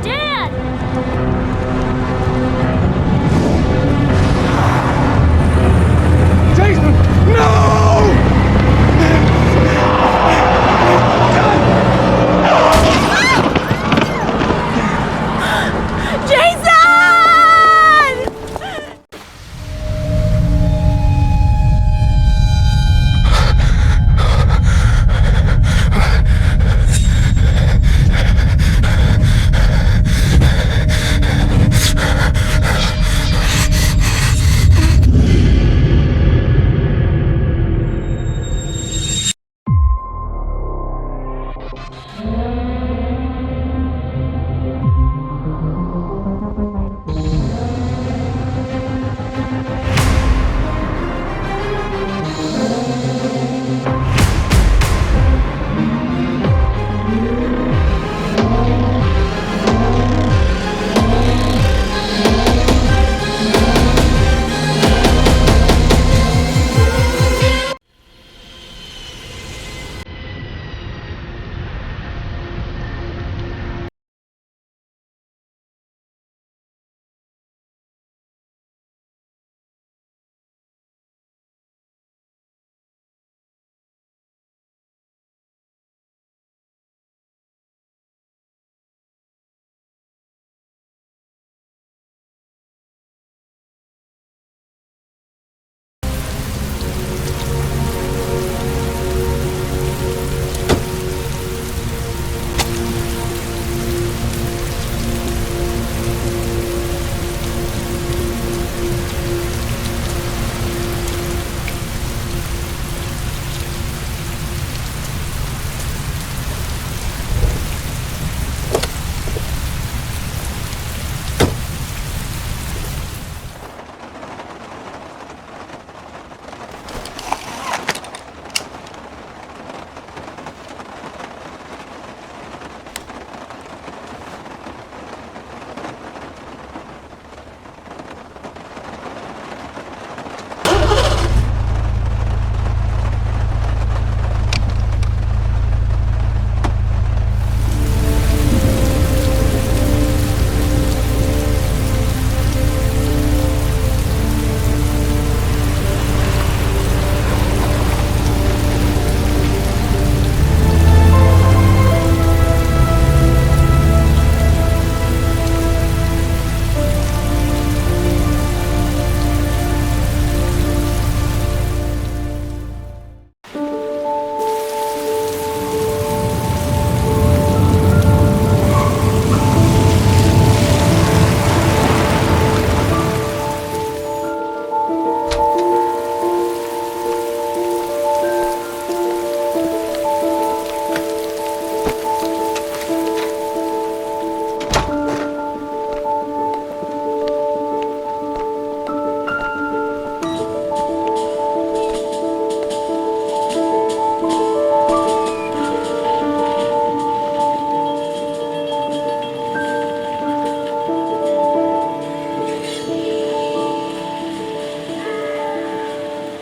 Dad! Jason! No! Jason!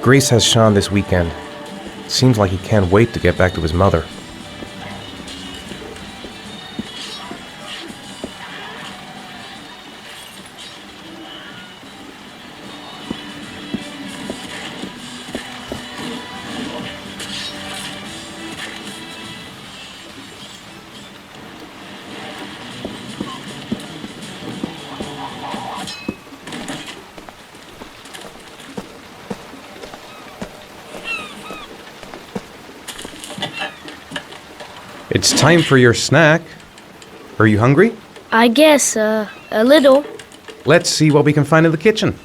Grace has Sean this weekend. Seems like he can't wait to get back to his mother. It's time for your snack. Are you hungry? I guess, a little. Let's see what we can find in the kitchen.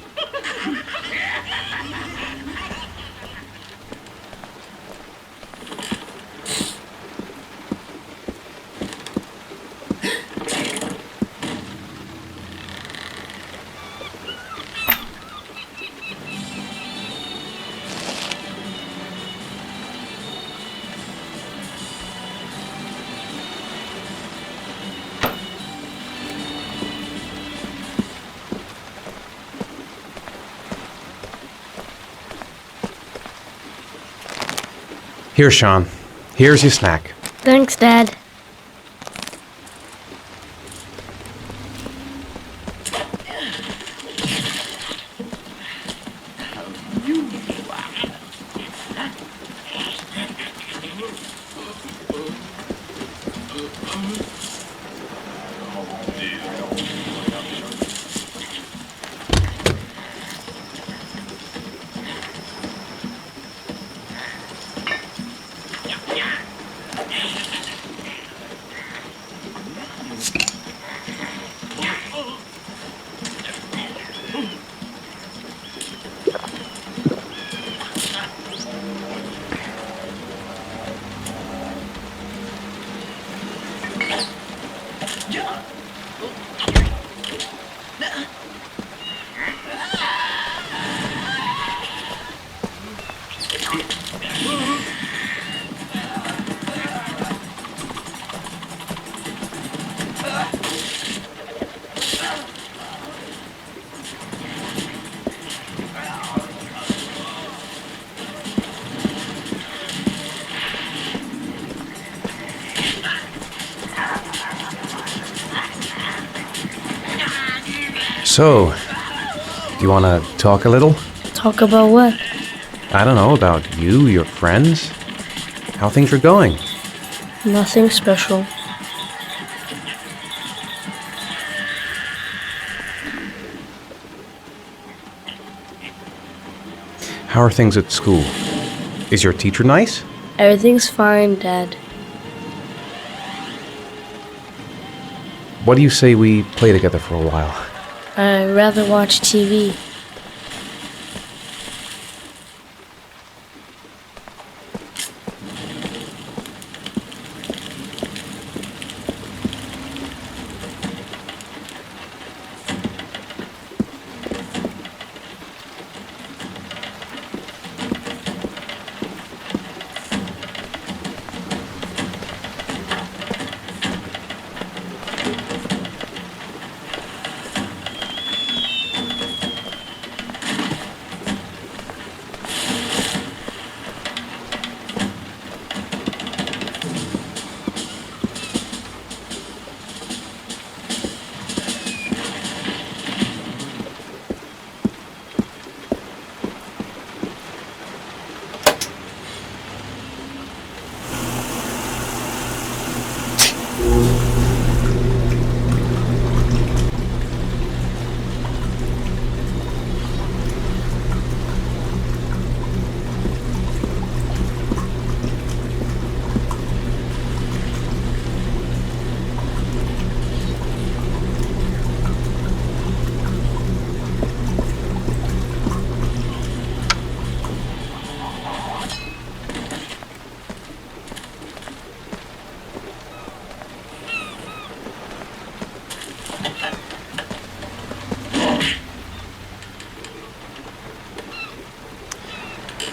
Here, Sean. Here's your snack. Thanks, Dad. So, do you want to talk a little? Talk about what? I don't know, about you, your friends? How things are going? Nothing special. How are things at school? Is your teacher nice? Everything's fine, Dad. What do you say we play together for a while? I'd rather watch TV.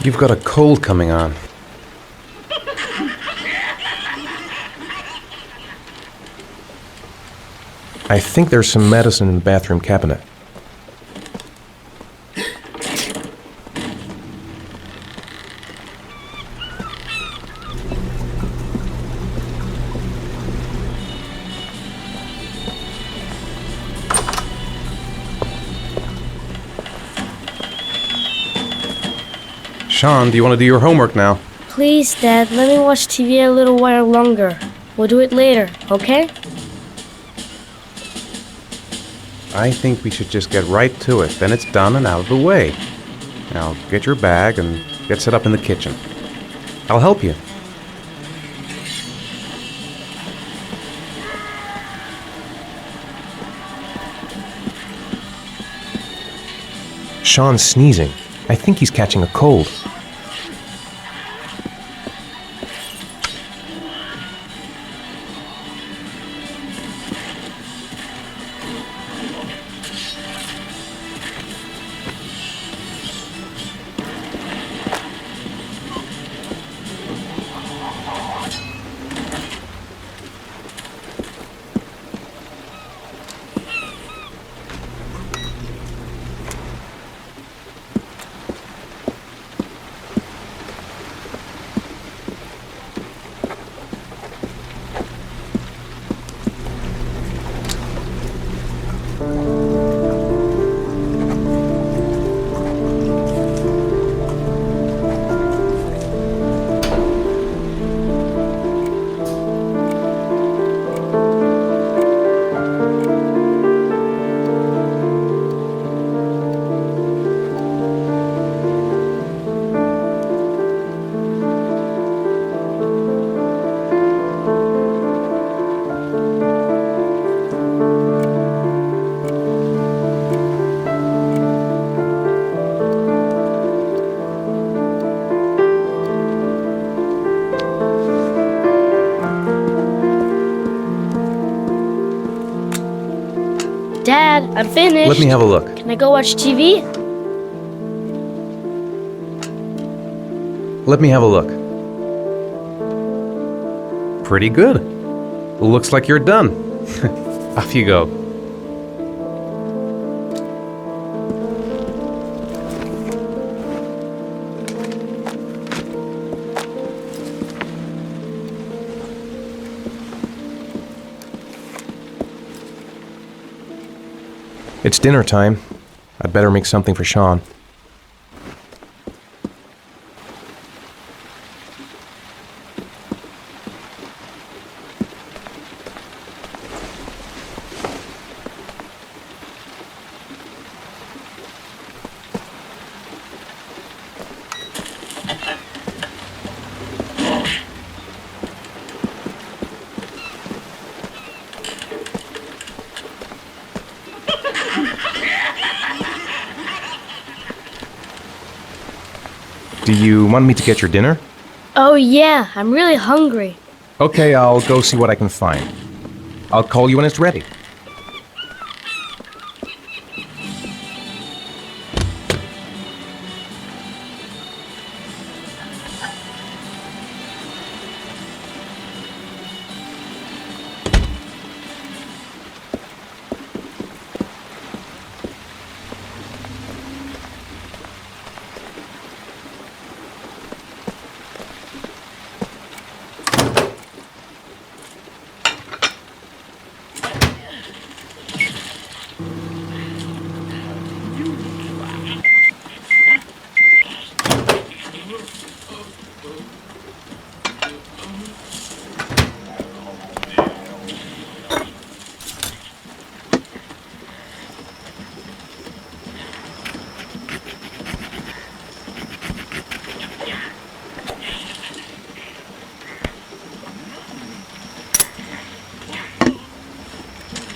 You've got a cold coming on. I think there's some medicine in the bathroom cabinet. Sean, do you want to do your homework now? Please, Dad, let me watch TV a little while longer. We'll do it later, okay? I think we should just get right to it. Then it's done and out of the way. Now, get your bag and get set up in the kitchen. I'll help you. Sean's sneezing. I think he's catching a cold. Dad, I'm finished. Let me have a look. Can I go watch TV? Let me have a look. Pretty good. Looks like you're done. Off you go. It's dinner time. I'd better make something for Sean. Do you want me to get your dinner? Oh yeah, I'm really hungry. Okay, I'll go see what I can find. I'll call you when it's ready.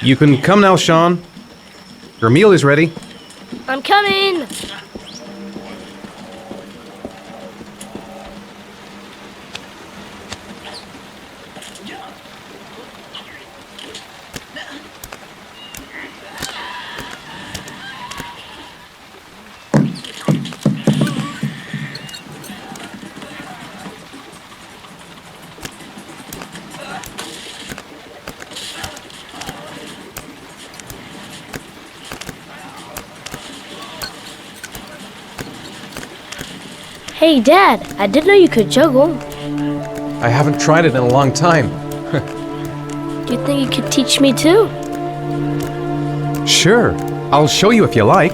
You can come now, Sean. Your meal is ready. I'm coming! Hey, Dad, I didn't know you could juggle. I haven't tried it in a long time. Do you think you could teach me too? Sure, I'll show you if you like.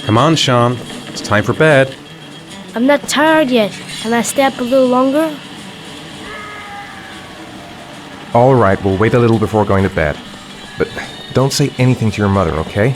Come on, Sean. It's time for bed. I'm not tired yet. Can I stay up a little longer? All right, we'll wait a little before going to bed. But don't say anything to your mother, okay?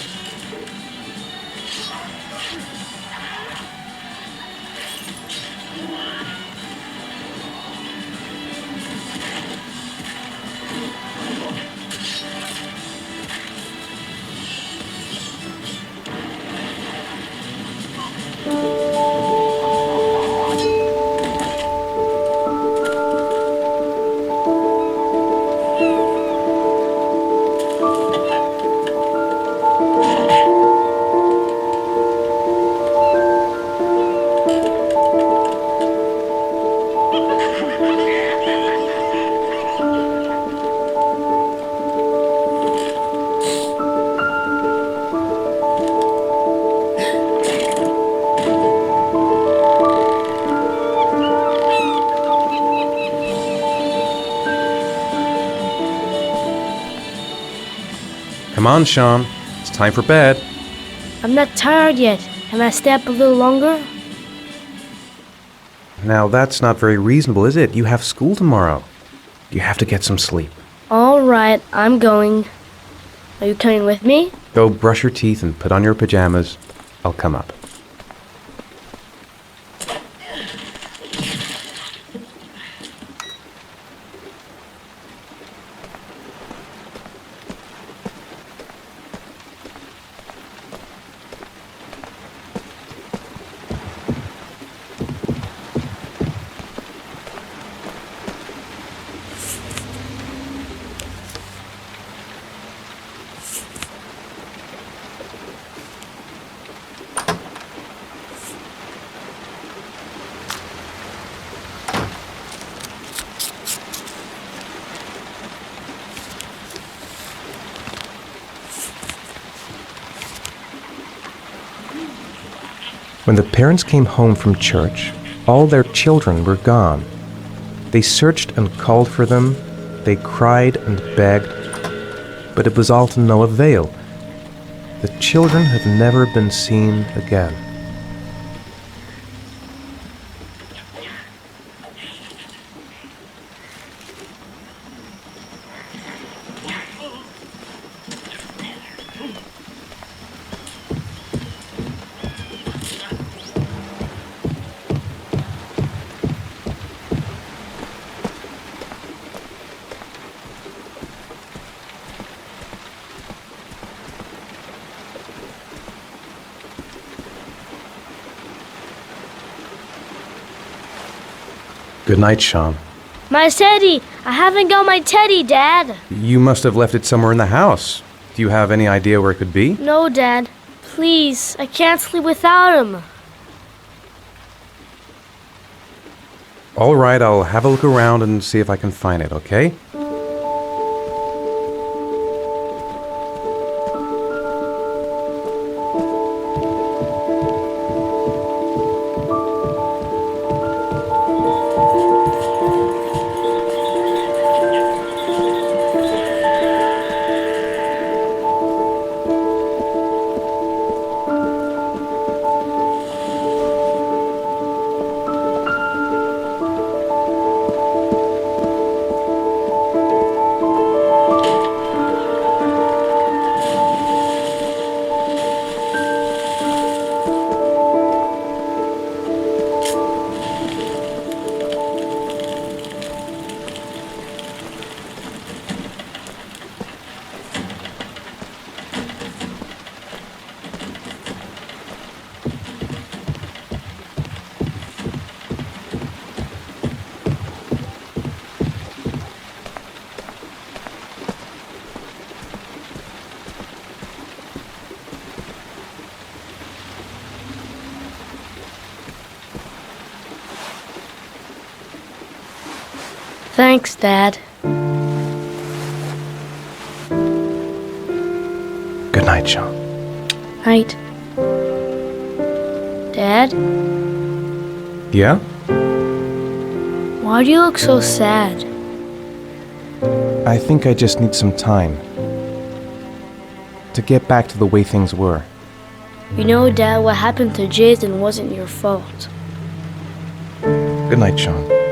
Come on, Sean. It's time for bed. I'm not tired yet. Can I stay up a little longer? Now, that's not very reasonable, is it? You have school tomorrow. You have to get some sleep. All right, I'm going. Are you coming with me? Go brush your teeth and put on your pajamas. I'll come up. When the parents came home from church, all their children were gone. They searched and called for them, they cried and begged, but it was all to no avail. The children have never been seen again. Good night, Sean. My teddy! I haven't got my teddy, Dad! You must have left it somewhere in the house. Do you have any idea where it could be? No, Dad. Please, I can't sleep without him. All right, I'll have a look around and see if I can find it, okay? Thanks, Dad. Good night, Sean. Night. Dad, Yeah? why do you look so sad? I think I just need some time to get back to the way things were. You know, Dad, what happened to Jason wasn't your fault. Good night, Sean.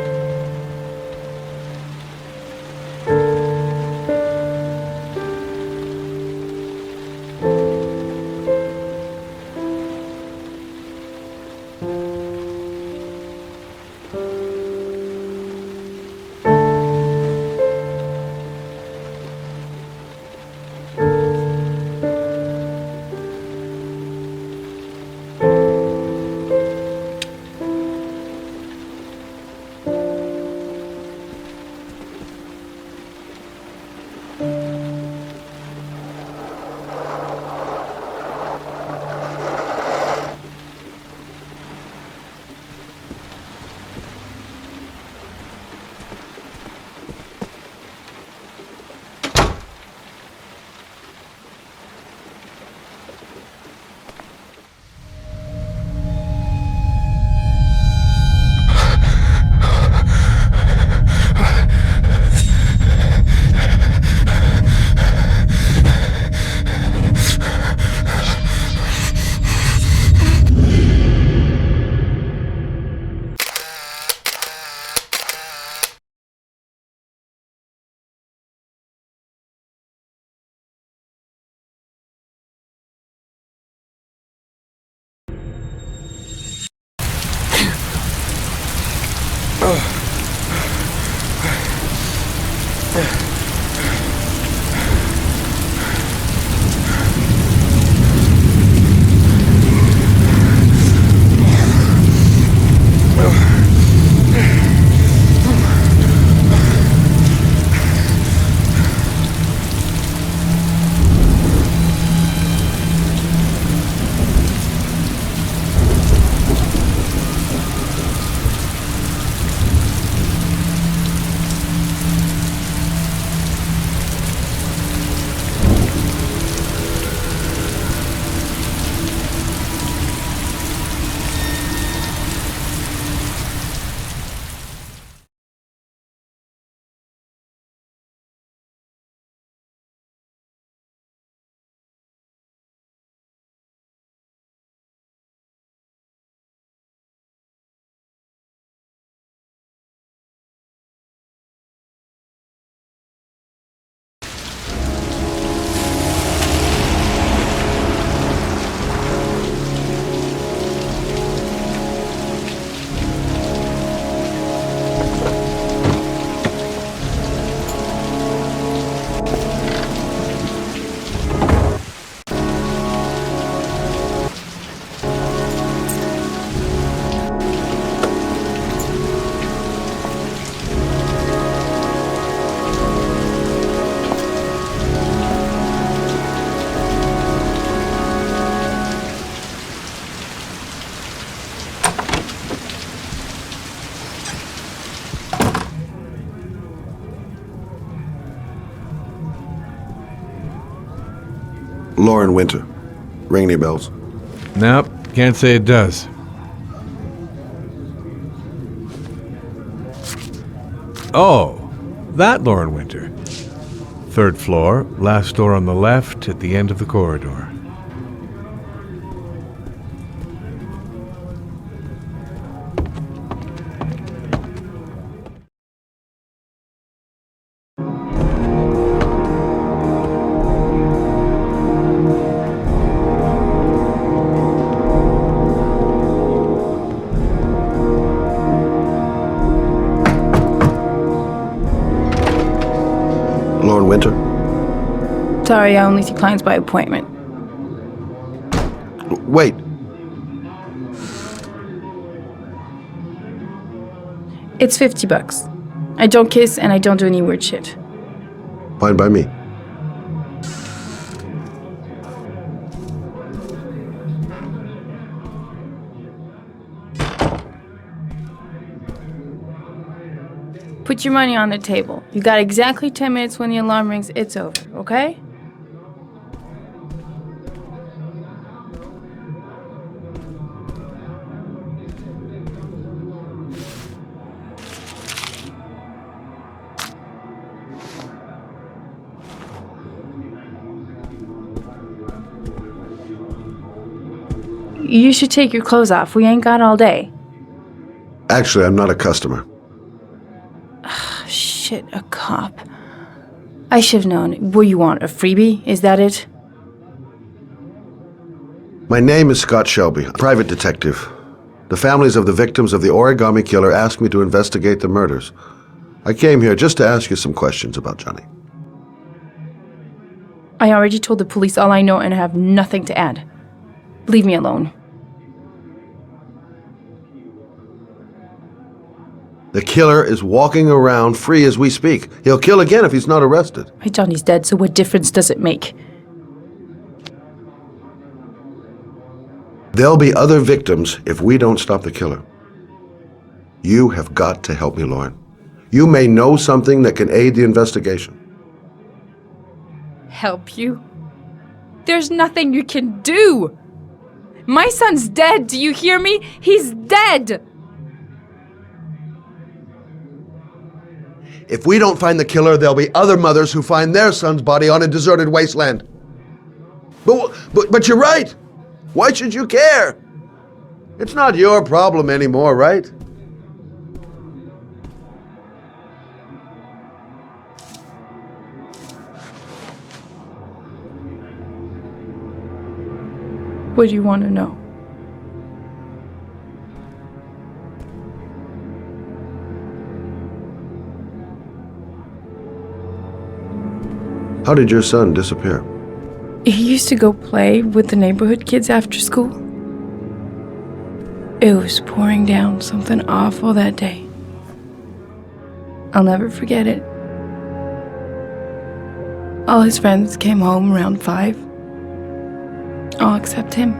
Lauren Winter. Ring any bells? Nope, can't say it does. Oh, that Lauren Winter. 3rd floor, last door on the left at the end of the corridor. Lauren Winter? Sorry, I only see clients by appointment. Wait. It's $50. I don't kiss and I don't do any weird shit. Fine by me. Put your money on the table. You got exactly 10 minutes. When the alarm rings, it's over, okay? You should take your clothes off. We ain't got all day. Actually, I'm not a customer. Shit, a cop. I should have known. What do you want, a freebie? Is that it? My name is Scott Shelby, private detective. The families of the victims of the origami killer asked me to investigate the murders. I came here just to ask you some questions about Johnny. I already told the police all I know and I have nothing to add. Leave me alone. The killer is walking around free as we speak. He'll kill again if he's not arrested. My Johnny's dead, so what difference does it make? There'll be other victims if we don't stop the killer. You have got to help me, Lauren. You may know something that can aid the investigation. Help you? There's nothing you can do! My son's dead, do you hear me? He's dead! If we don't find the killer, there'll be other mothers who find their son's body on a deserted wasteland. But you're right. Why should you care? It's not your problem anymore, right? What do you want to know? How did your son disappear? He used to go play with the neighborhood kids after school. It was pouring down something awful that day. I'll never forget it. All his friends came home around 5. All except him.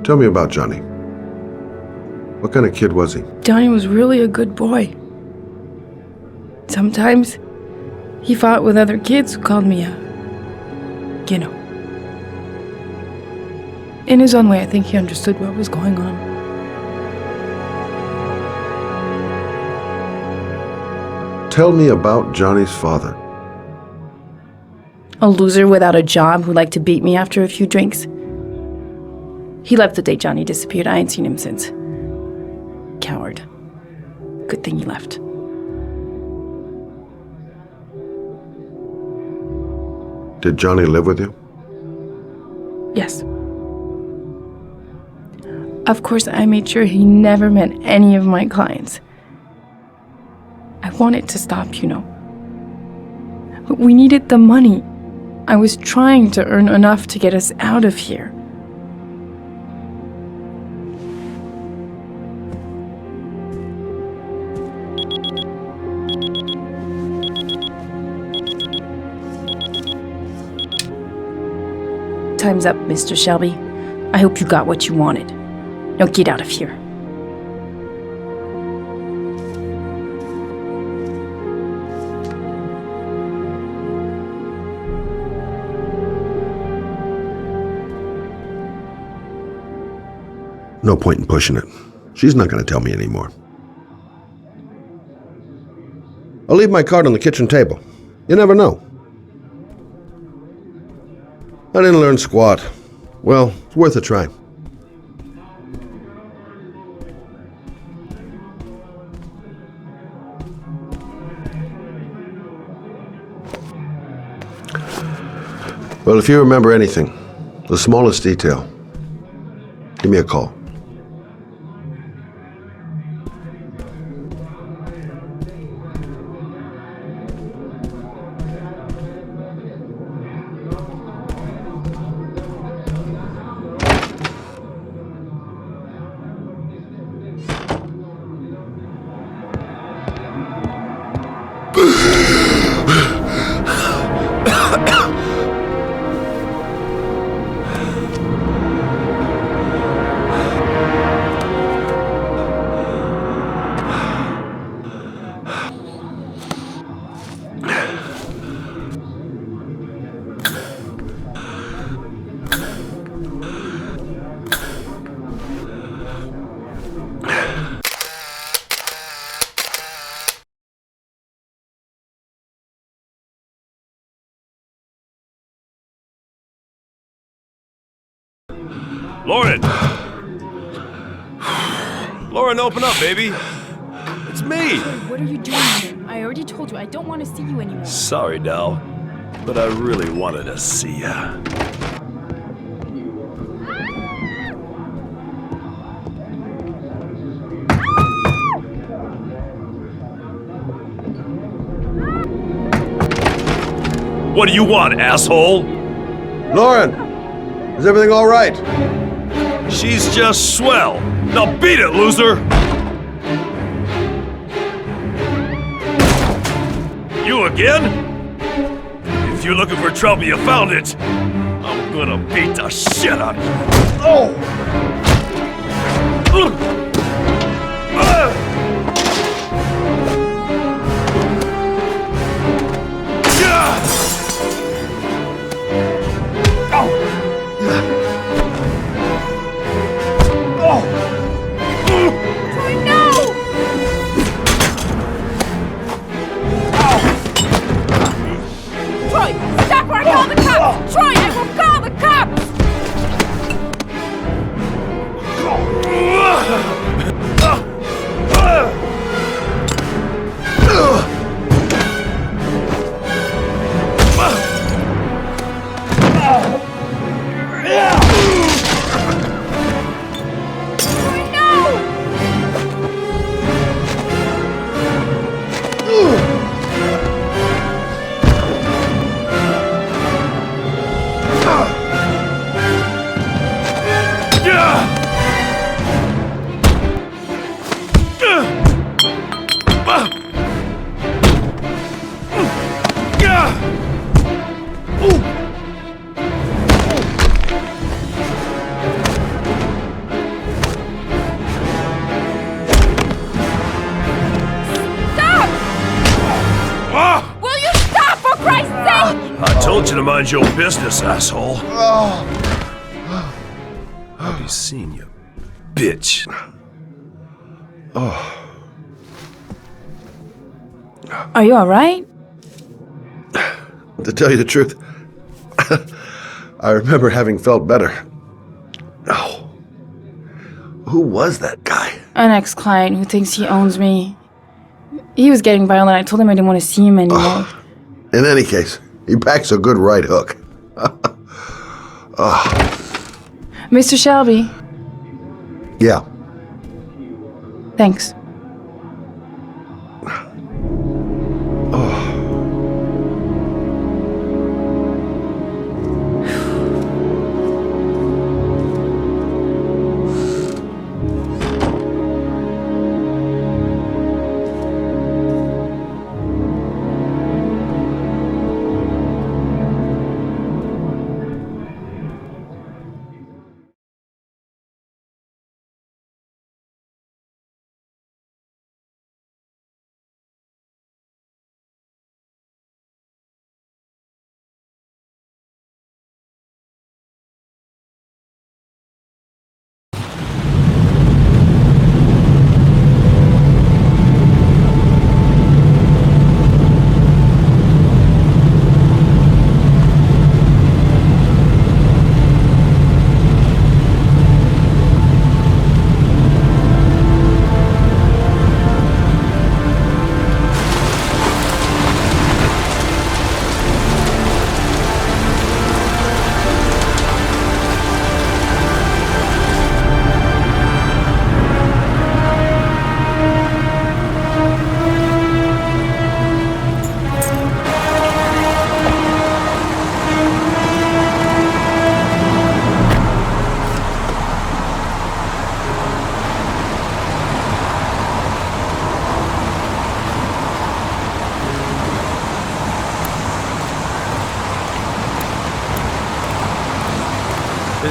Tell me about Johnny. What kind of kid was he? Johnny was really a good boy. Sometimes he fought with other kids who called me you know. In his own way, I think he understood what was going on. Tell me about Johnny's father. A loser without a job who liked to beat me after a few drinks. He left the day Johnny disappeared. I ain't seen him since. Coward. Good thing he left. Did Johnny live with you? Yes. Of course, I made sure he never met any of my clients. I wanted to stop, you know. But we needed the money. I was trying to earn enough to get us out of here. Time's up, Mr. Shelby. I hope you got what you wanted. Now get out of here. No point in pushing it. She's not going to tell me anymore. I'll leave my card on the kitchen table. You never know. I didn't learn squat. Well, it's worth a try. Well, if you remember anything, the smallest detail, give me a call. Lauren! Lauren, open up, baby! It's me! What are you doing here? I already told you I don't want to see you anymore. Sorry, Dal, but I really wanted to see ya. What do you want, asshole? Lauren, is everything all right? She's just swell. Now beat it, loser! You again? If you're looking for trouble, you found it. I'm gonna beat the shit out of you. Oh! To mind your business, asshole. I'll be seeing you, bitch. Are you alright? To tell you the truth, I remember having felt better. Oh, who was that guy? An ex-client who thinks he owns me. He was getting violent. I told him I didn't want to see him anymore. In any case, he packs a good right hook. Mr. Shelby. Yeah. Thanks.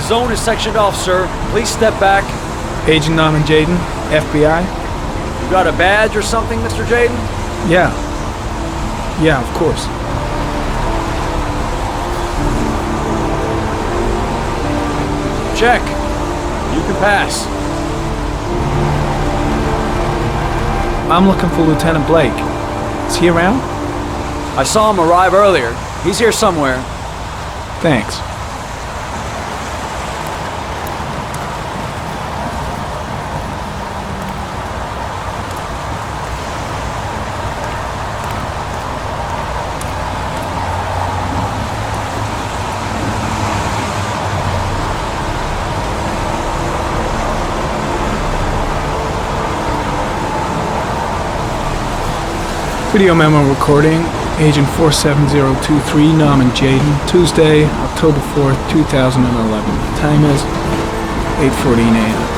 zone is sectioned off, sir. Please step back. Agent Norman Jaden, FBI? You got a badge or something, Mr. Jaden? Yeah. Yeah, of course. Check. You can pass. I'm looking for Lieutenant Blake. Is he around? I saw him arrive earlier. He's here somewhere. Thanks. Video memo recording, Agent 47023, Norman Jaden, Tuesday, October 4th, 2011. Time is 8:14 a.m.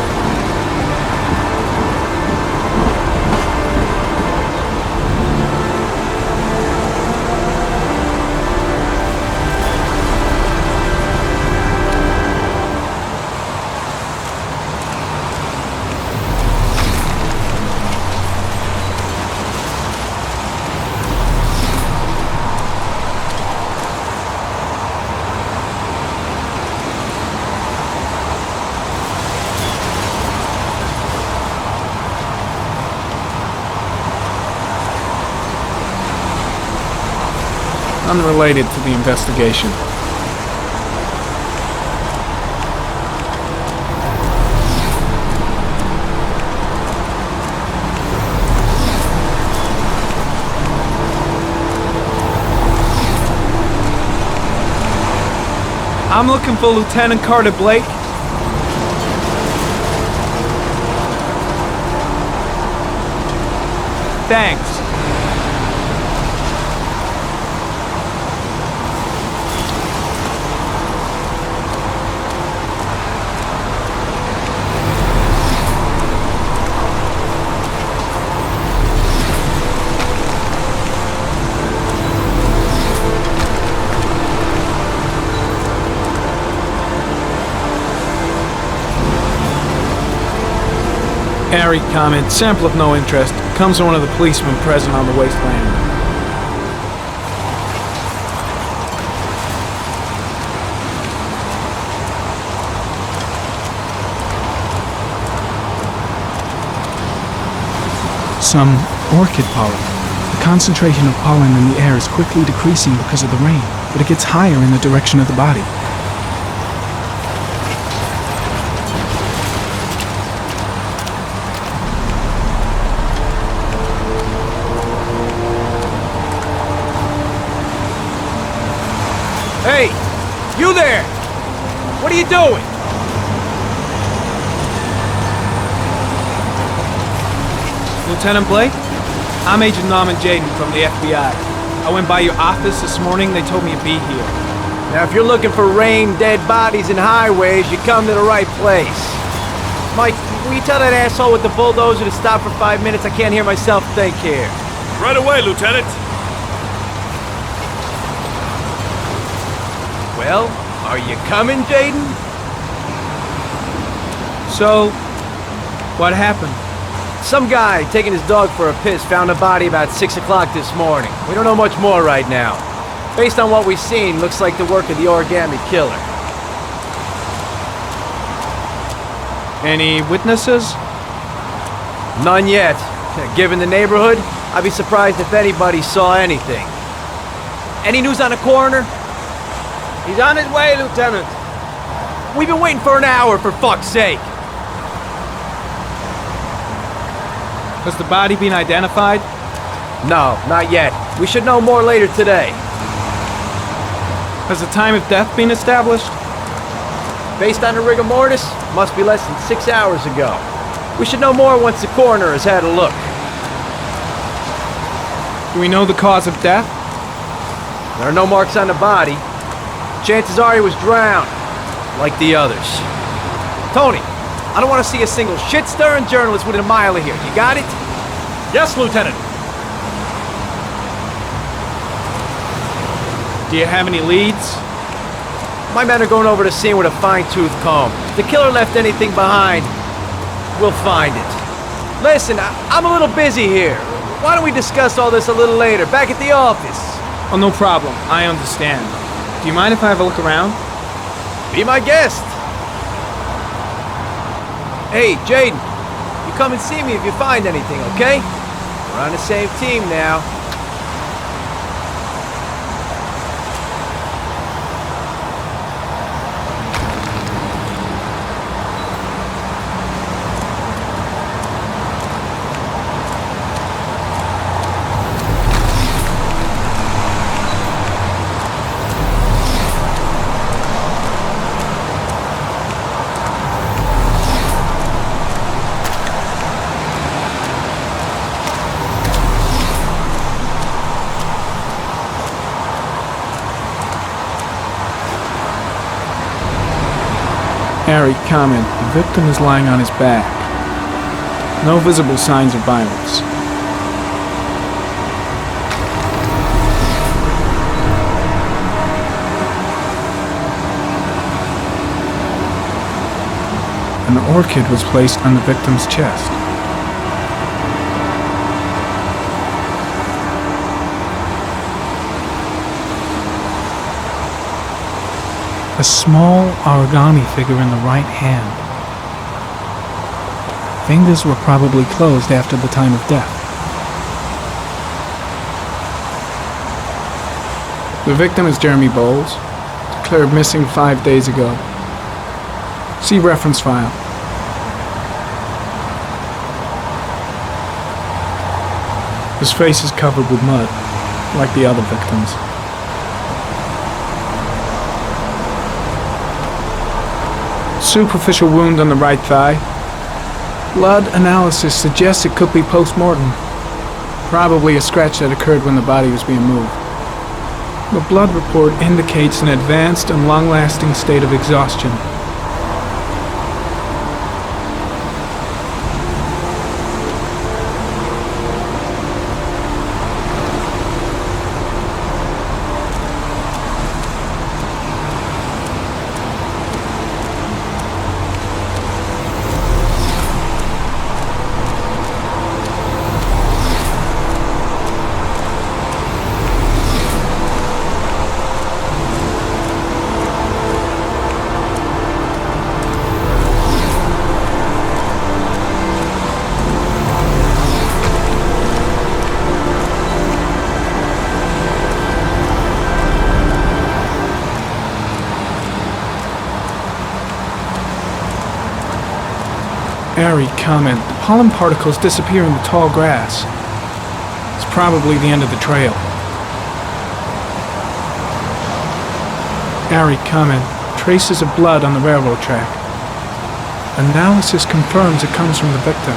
Unrelated to the investigation. I'm looking for Lieutenant Carter Blake. Thanks. Harry comment, sample of no interest, comes from one of the policemen present on the wasteland. Some orchid pollen. The concentration of pollen in the air is quickly decreasing because of the rain, but it gets higher in the direction of the body. Hey! You there! What are you doing? Lieutenant Blake? I'm Agent Norman Jaden from the FBI. I went by your office this morning, they told me to be here. Now, if you're looking for rain, dead bodies, and highways, you come to the right place. Mike, will you tell that asshole with the bulldozer to stop for 5 minutes? I can't hear myself think here. Right away, Lieutenant. Well, are you coming, Jaden? So, what happened? Some guy taking his dog for a piss found a body about 6 o'clock this morning. We don't know much more right now. Based on what we've seen, looks like the work of the origami killer. Any witnesses? None yet. Given the neighborhood, I'd be surprised if anybody saw anything. Any news on the coroner? He's on his way, Lieutenant. We've been waiting for an hour, for fuck's sake. Has the body been identified? No, not yet. We should know more later today. Has the time of death been established? Based on the rigor mortis, must be less than 6 hours ago. We should know more once the coroner has had a look. Do we know the cause of death? There are no marks on the body. Chances are he was drowned, like the others. Tony, I don't want to see a single shit-stirring journalist within a mile of here. You got it? Yes, Lieutenant. Do you have any leads? My men are going over the scene with a fine-tooth comb. If the killer left anything behind, we'll find it. Listen, I'm a little busy here. Why don't we discuss all this a little later, back at the office? Oh, no problem. I understand. Do you mind if I have a look around? Be my guest. Hey, Jaden, you come and see me if you find anything, okay? We're on the same team now. Harry, comment. The victim is lying on his back. No visible signs of violence. An orchid was placed on the victim's chest. A small origami figure in the right hand. Fingers were probably closed after the time of death. The victim is Jeremy Bowles, declared missing 5 days ago. See reference file. His face is covered with mud, like the other victims. Superficial wound on the right thigh. Blood analysis suggests it could be post-mortem. Probably a scratch that occurred when the body was being moved. The blood report indicates an advanced and long-lasting state of exhaustion. Airy comment. The pollen particles disappear in the tall grass. It's probably the end of the trail. Airy comment. Traces of blood on the railroad track. Analysis confirms it comes from the victim.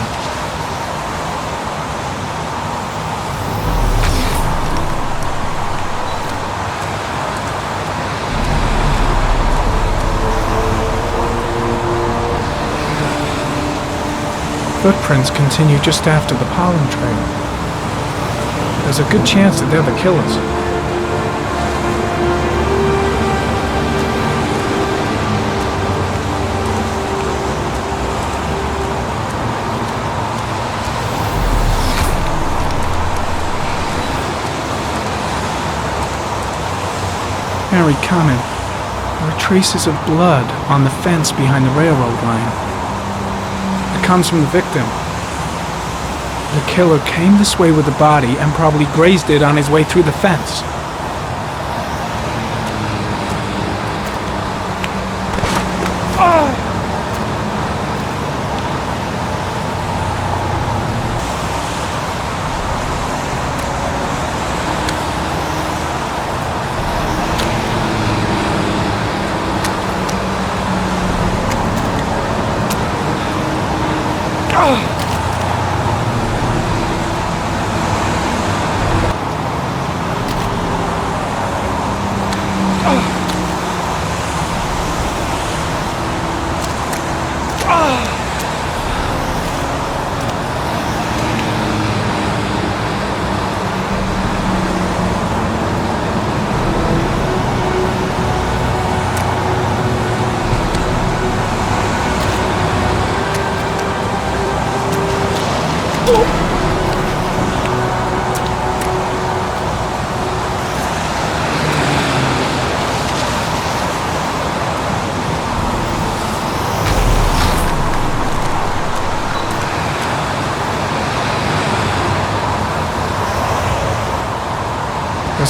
Footprints continue just after the pollen trail. There's a good chance that they're the killers. Harry comment. There are traces of blood on the fence behind the railroad line. Comes from the victim. The killer came this way with the body and probably grazed it on his way through the fence.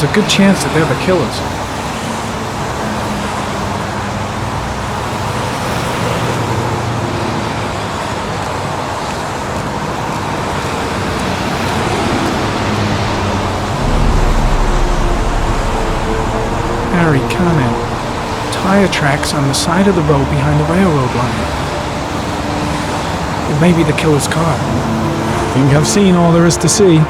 There's a good chance that they're the killers. Harry, comment. Tire tracks on the side of the road behind the railroad line. It may be the killer's car. Think I've seen all there is to see.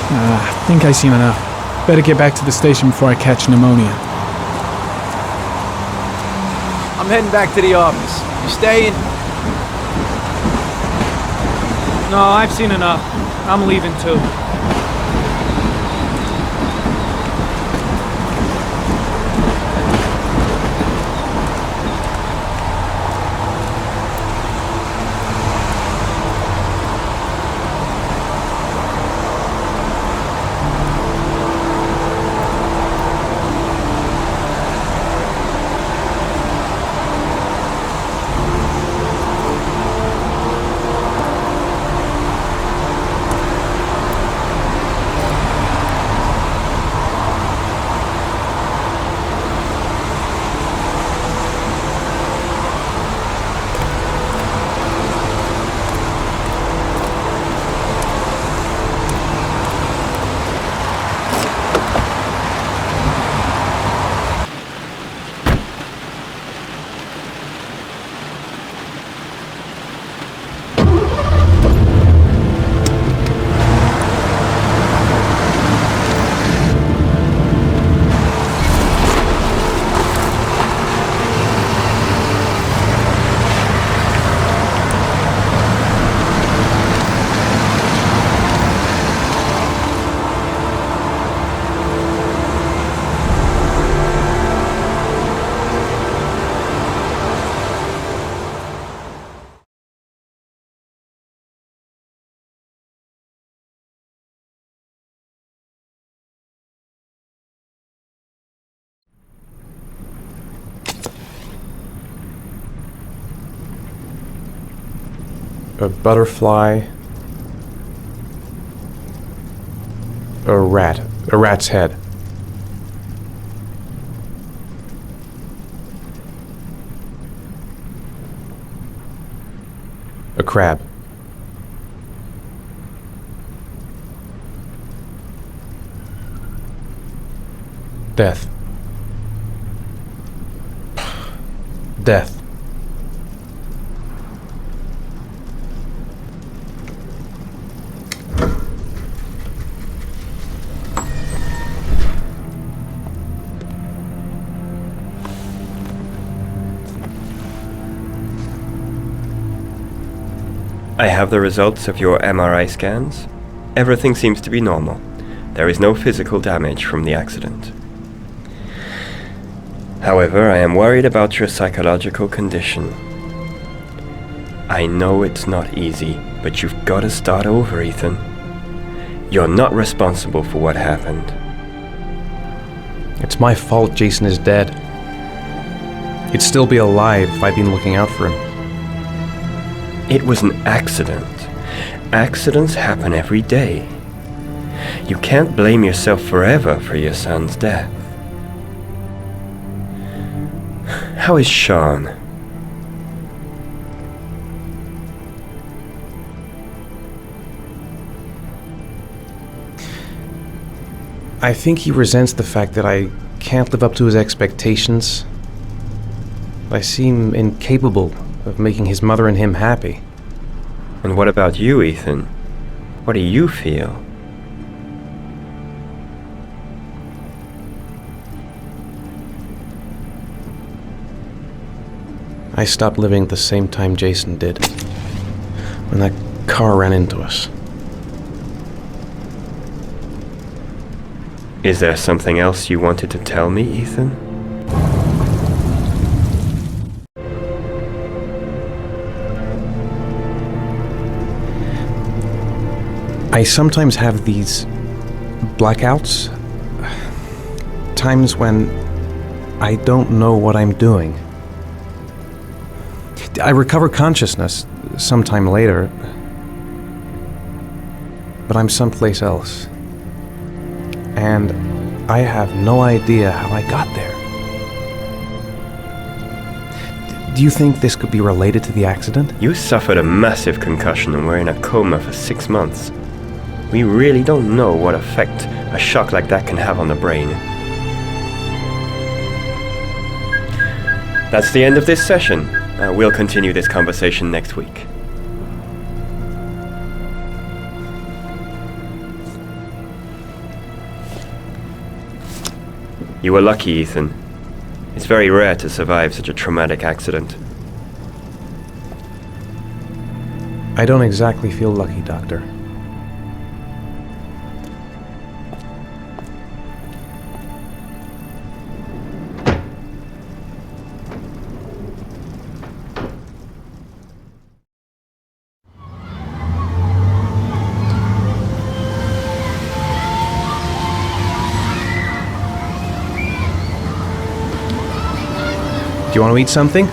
I think I've seen enough. Better get back to the station before I catch pneumonia. I'm heading back to the office. You staying? No, I've seen enough. I'm leaving too. A butterfly, a rat's head. A crab. Death. Death. I have the results of your MRI scans. Everything seems to be normal. There is no physical damage from the accident. However, I am worried about your psychological condition. I know it's not easy, but you've got to start over, Ethan. You're not responsible for what happened. It's my fault Jason is dead. He'd still be alive if I'd been looking out for him. It was an accident. Accidents happen every day. You can't blame yourself forever for your son's death. How is Sean? I think he resents the fact that I can't live up to his expectations. I seem incapable of making his mother and him happy. And what about you, Ethan? What do you feel? I stopped living at the same time Jason did, when that car ran into us. Is there something else you wanted to tell me, Ethan? I sometimes have these blackouts. Times when I don't know what I'm doing. I recover consciousness sometime later, but I'm someplace else. And I have no idea how I got there. Do you think this could be related to the accident? You suffered a massive concussion and were in a coma for 6 months. We really don't know what effect a shock like that can have on the brain. That's the end of this session. We'll continue this conversation next week. You were lucky, Ethan. It's very rare to survive such a traumatic accident. I don't exactly feel lucky, Doctor. Do you want to eat something?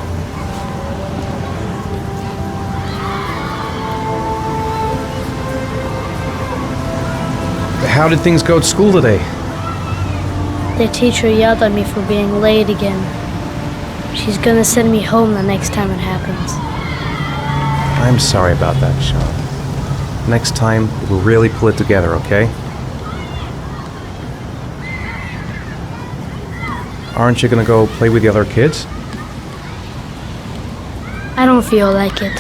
How did things go at school today? The teacher yelled at me for being late again. She's gonna send me home the next time it happens. I'm sorry about that, Sean. Next time, we'll really pull it together, okay? Aren't you gonna go play with the other kids? I don't feel like it.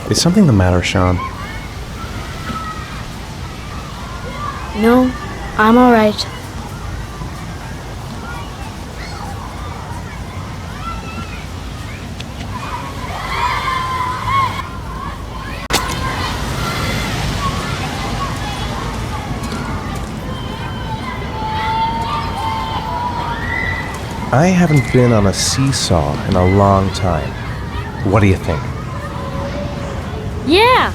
Is something the matter, Sean? No, I'm alright. I haven't been on a seesaw in a long time. What do you think? Yeah!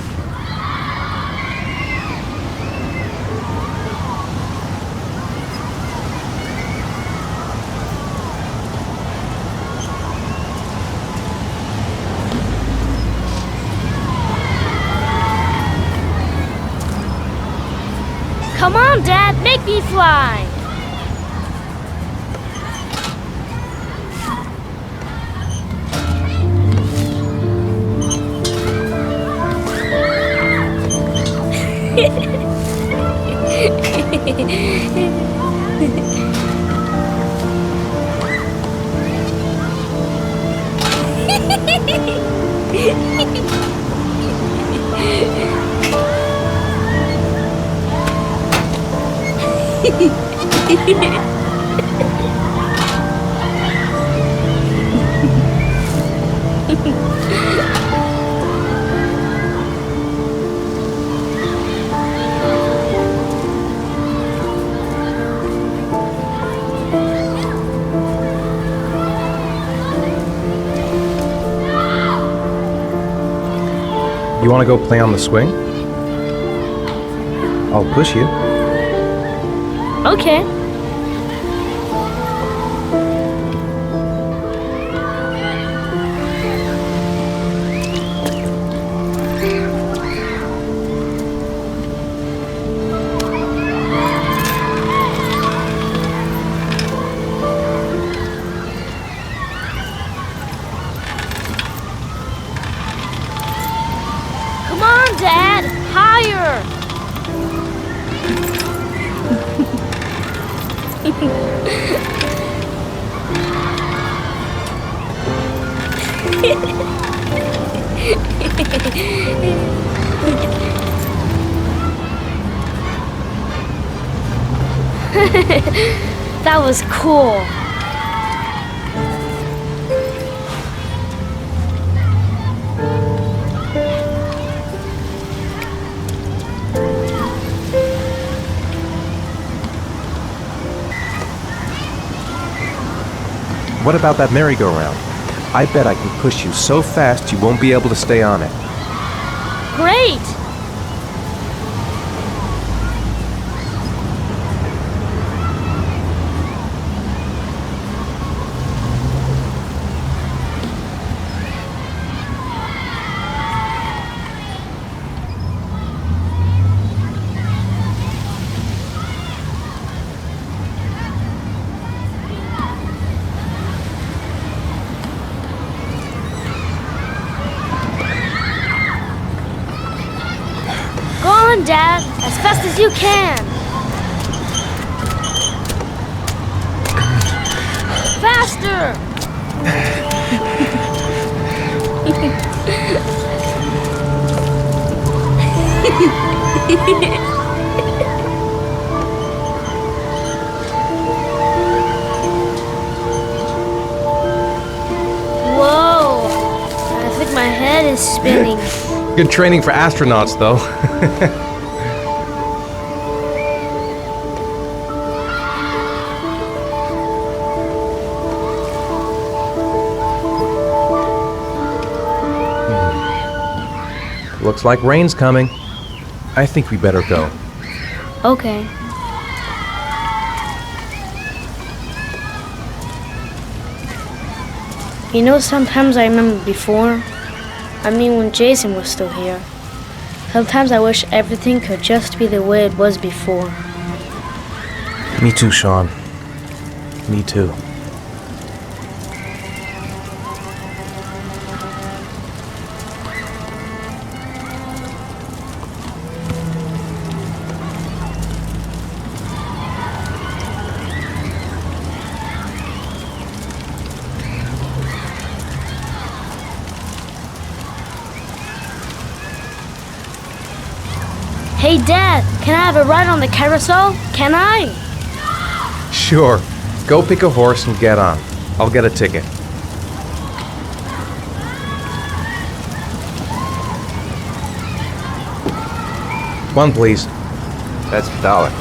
Come on, Dad, make me fly! You want to go play on the swing? I'll push you. Okay. That was cool. What about that merry-go-round? I bet I can push you so fast you won't be able to stay on it. Great! Dad, as fast as you can. Faster! Whoa! I think my head is spinning. Good training for astronauts, though. Looks like rain's coming. I think we better go. Okay. You know, sometimes I remember before. I mean, when Jason was still here. Sometimes I wish everything could just be the way it was before. Me too, Sean. Me too. Hey, Dad, can I have a ride on the carousel? Can I? Sure. Go pick a horse and get on. I'll get a ticket. One, please. That's $1.